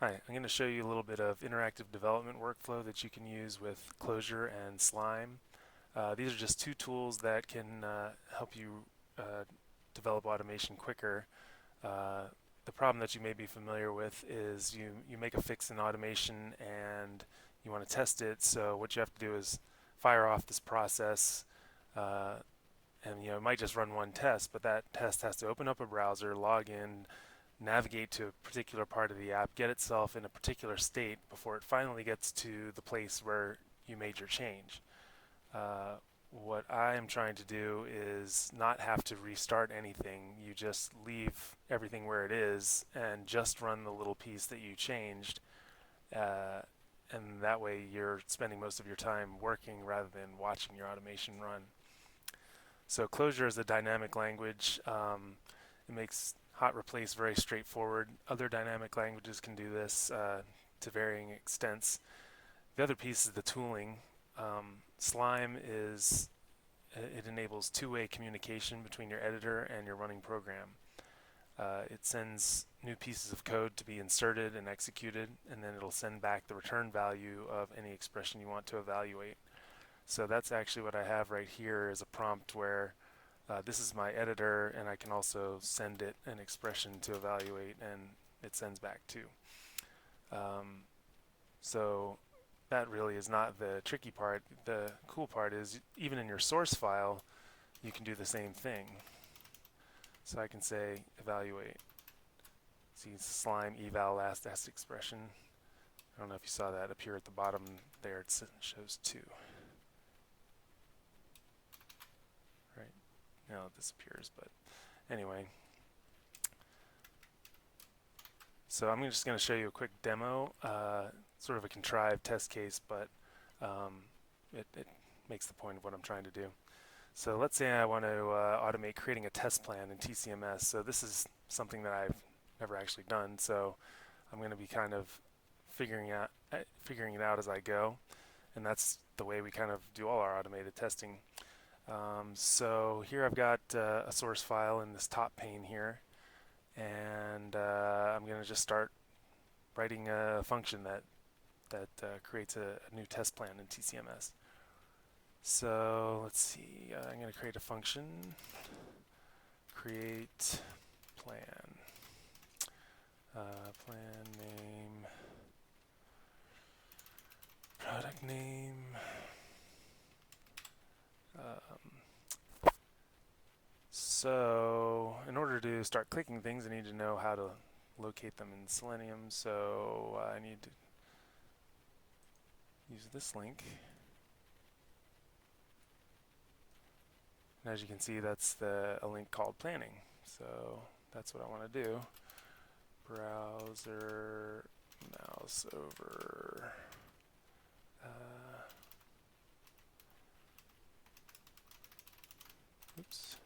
Hi, I'm going to show you a little bit of interactive development workflow that you can use with Clojure and SLIME. These are just two tools that can help you uh, develop automation quicker. Uh, the problem that you may be familiar with is you make a fix in automation and you want to test it. So what you have to do is fire off this process, uh, and it might just run one test, but that test has to open up a browser, log in, navigate to a particular part of the app, get itself in a particular state before it finally gets to the place where you made your change. Uh, what I am trying to do is not have to restart anything. You just leave everything where it is and just run the little piece that you changed. Uh, and that way you're spending most of your time working rather than watching your automation run. So Clojure is a dynamic language. It makes hot replace very straightforward. Other dynamic languages can do this to varying extents. The other piece is the tooling. Slime is it enables two-way communication between your editor and your running program. It sends new pieces of code to be inserted and executed, and then it'll send back the return value of any expression you want to evaluate. So that's actually what I have right here is a prompt where this is my editor, and I can also send it an expression to evaluate, and it sends back too. Um, so that really is not the tricky part. The cool part is even in your source file, you can do the same thing. So I can say evaluate. See slime eval last s expression. I don't know if you saw that appear at the bottom there. It shows 2. Right now it disappears, but anyway. So I'm just going to show you a quick demo, sort of a contrived test case, but it makes the point of what I'm trying to do. So let's say I want to automate creating a test plan in TCMS. So this is something that I've never actually done. So I'm going to be kind of figuring it out as I go, and that's the way we kind of do all our automated testing. So here I've got a source file in this top pane here, and I'm going to just start writing a function that creates a new test plan in TCMS. So let's see, I'm going to create a function, create plan, plan name, product name. So in order to start clicking things, I need to know how to locate them in Selenium. So I need to use this link. And as you can see, that's a link called planning. So that's what I want to do. Browser, mouse over. Oops.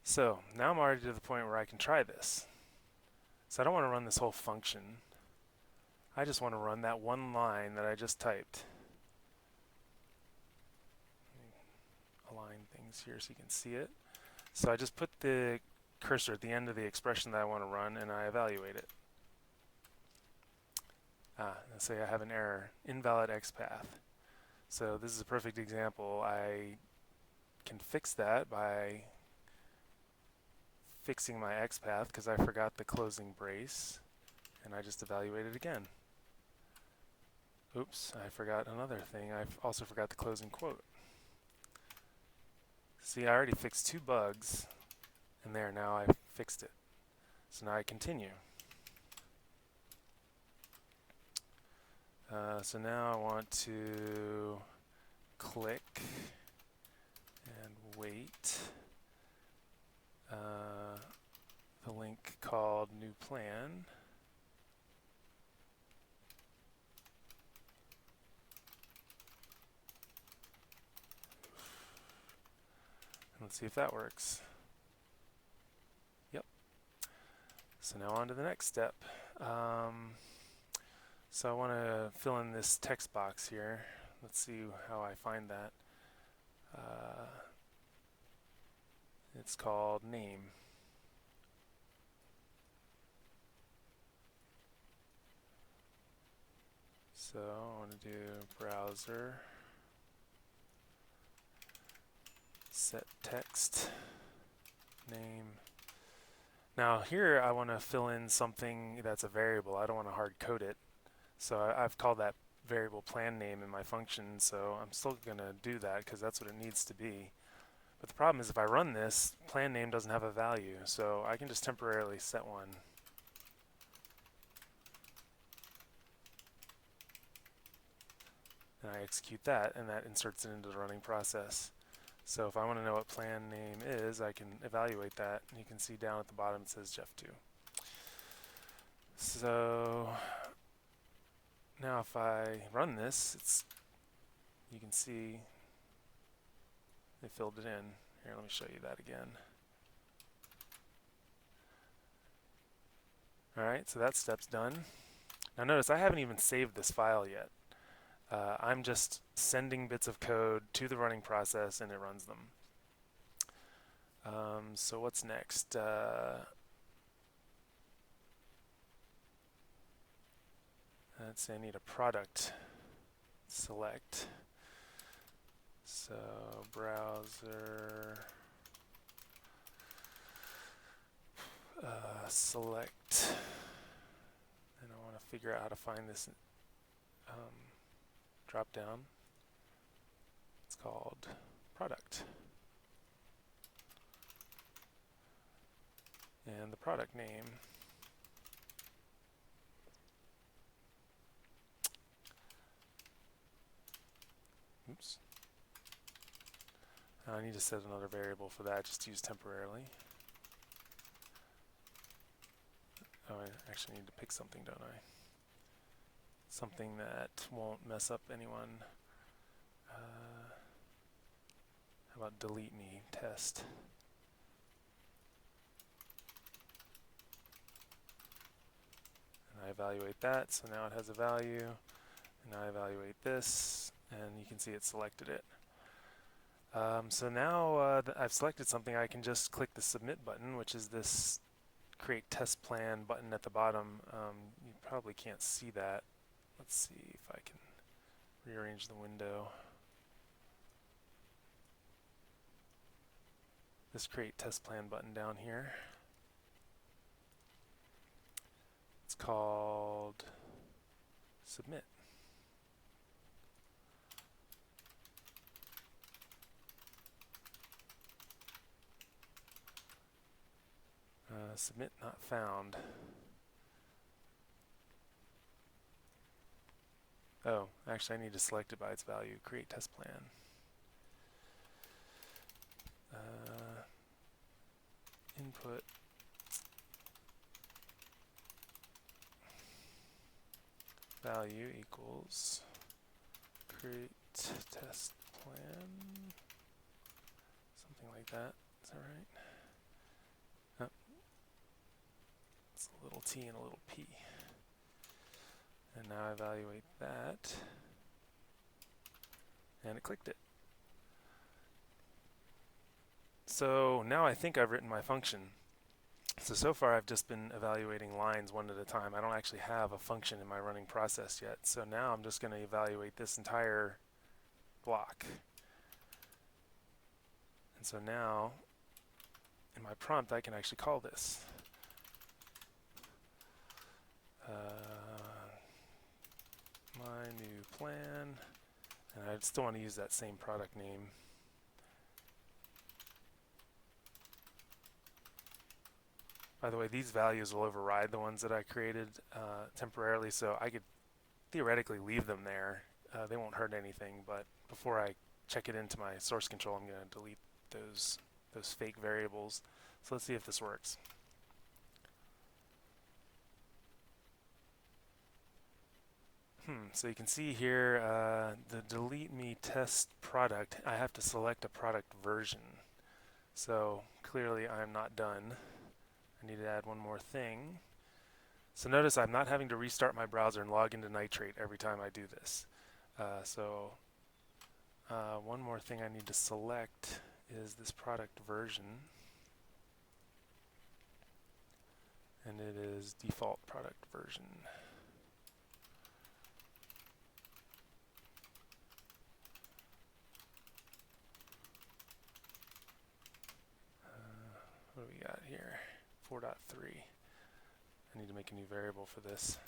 So now I'm already to the point where I can try this. So I don't want to run this whole function. I just want to run that one line that I just typed. Align things here so you can see it. So I just put the cursor at the end of the expression that I want to run, and I evaluate it. Let's say I have an error, invalid XPath. So this is a perfect example. I can fix that by fixing my XPath because I forgot the closing brace, and I just evaluate it again. Oops, I forgot another thing. I also forgot the closing quote. See, I already fixed 2 bugs, and there, now I've fixed it. So now I continue. So now I want to click and wait. The link called new plan. Let's see if that works. Yep. So now on to the next step. So I want to fill in this text box here. Let's see how I find that. It's called name. So I want to do browser set text name. Now here I want to fill in something that's a variable. I don't want to hard code it. So I've called that variable plan name in my function, so I'm still going to do that because that's what it needs to be. But the problem is if I run this, plan name doesn't have a value, so I can just temporarily set one. And I execute that, and that inserts it into the running process. So if I want to know what plan name is, I can evaluate that. And you can see down at the bottom it says Jeff2. So now if I run this, you can see it filled it in. Here, let me show you that again. Alright, so that step's done. Now notice I haven't even saved this file yet. I'm just sending bits of code to the running process and it runs them. So what's next? Let's say I need a product select. So browser select, and I want to figure out how to find this drop down. It's called product. And the product name I need to set another variable for that, just to use temporarily. Oh, I actually need to pick something, don't I? Something that won't mess up anyone. How about delete me test? And I evaluate that, so now it has a value. And now I evaluate this, and you can see it selected it. So now that I've selected something, I can just click the submit button, which is this create test plan button at the bottom. You probably can't see that. Let's see if I can rearrange the window. This create test plan button down here. It's called submit. Submit not found. Oh, actually I need to select it by its value. Create test plan. Input value equals create test plan. Something like that. Is that right? Oh. It's a little t and a little p. And now I evaluate that. And it clicked it. So now I think I've written my function. So far I've just been evaluating lines one at a time. I don't actually have a function in my running process yet. So now I'm just going to evaluate this entire block. And so now in my prompt I can actually call this. My new plan. And I still want to use that same product name. By the way, these values will override the ones that I created temporarily, so I could theoretically leave them there. They won't hurt anything, but before I check it into my source control, I'm going to delete those fake variables. So let's see if this works. So you can see here the delete me test product, I have to select a product version. So clearly I'm not done. I need to add one more thing. So notice I'm not having to restart my browser and log into Nitrate every time I do this. One more thing I need to select is this product version. And it is default product version. do we got here? 4.3. I need to make a new variable for this.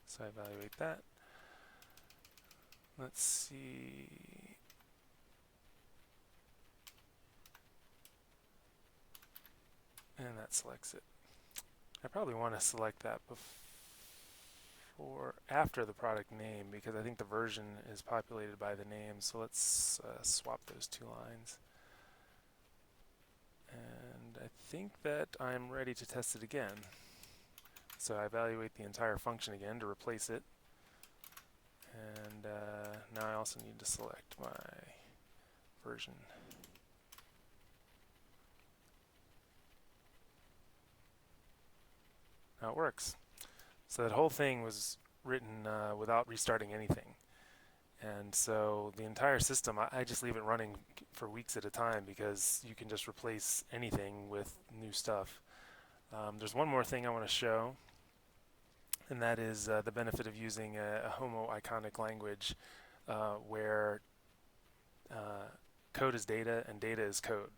So I evaluate that. Let's see. And that selects it. I probably want to select that before, after the product name, because I think the version is populated by the name. So let's swap those two lines. And I think that I'm ready to test it again. So I evaluate the entire function again to replace it. And now I also need to select my version. Now it works. So that whole thing was written without restarting anything. And so the entire system, I just leave it running for weeks at a time because you can just replace anything with new stuff. There's one more thing I want to show, and that is the benefit of using a homo-iconic language where code is data and data is code.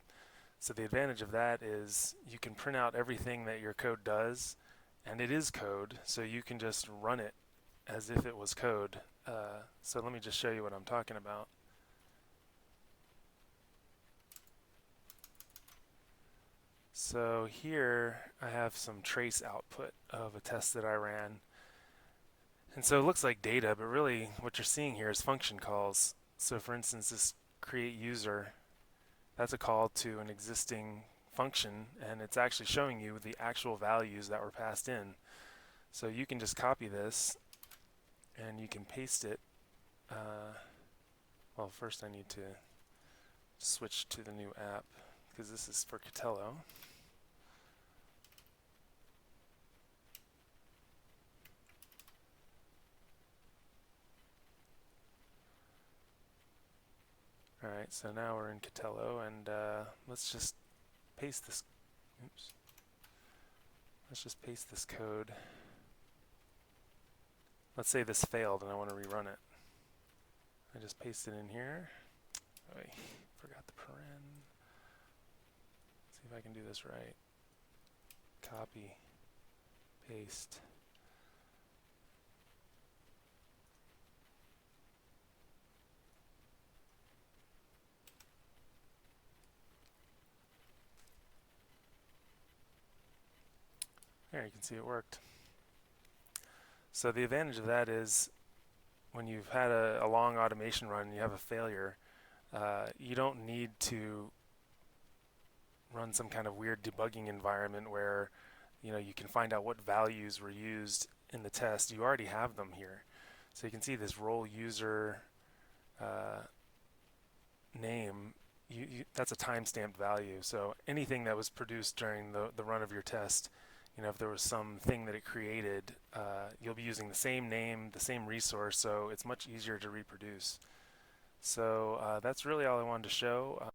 So the advantage of that is you can print out everything that your code does, and it is code, so you can just run it as if it was code. So let me just show you what I'm talking about. So here I have some trace output of a test that I ran. And so it looks like data, but really what you're seeing here is function calls. So for instance, this create user, that's a call to an existing function, and it's actually showing you the actual values that were passed in. So you can just copy this and you can paste it. Well, first I need to switch to the new app because this is for Catello. Alright, so now we're in Catello, and let's just paste this. Oops. Let's just paste this code. Let's say this failed and I want to rerun it. I just paste it in here. Oh, I forgot the paren. Let's see if I can do this right. Copy, paste. There, you can see it worked. So the advantage of that is when you've had a long automation run and you have a failure, you don't need to run some kind of weird debugging environment where you can find out what values were used in the test. You already have them here. So you can see this role user name, that's a timestamped value. So anything that was produced during the run of your test, if there was something that it created, you'll be using the same name, the same resource, so it's much easier to reproduce. So that's really all I wanted to show.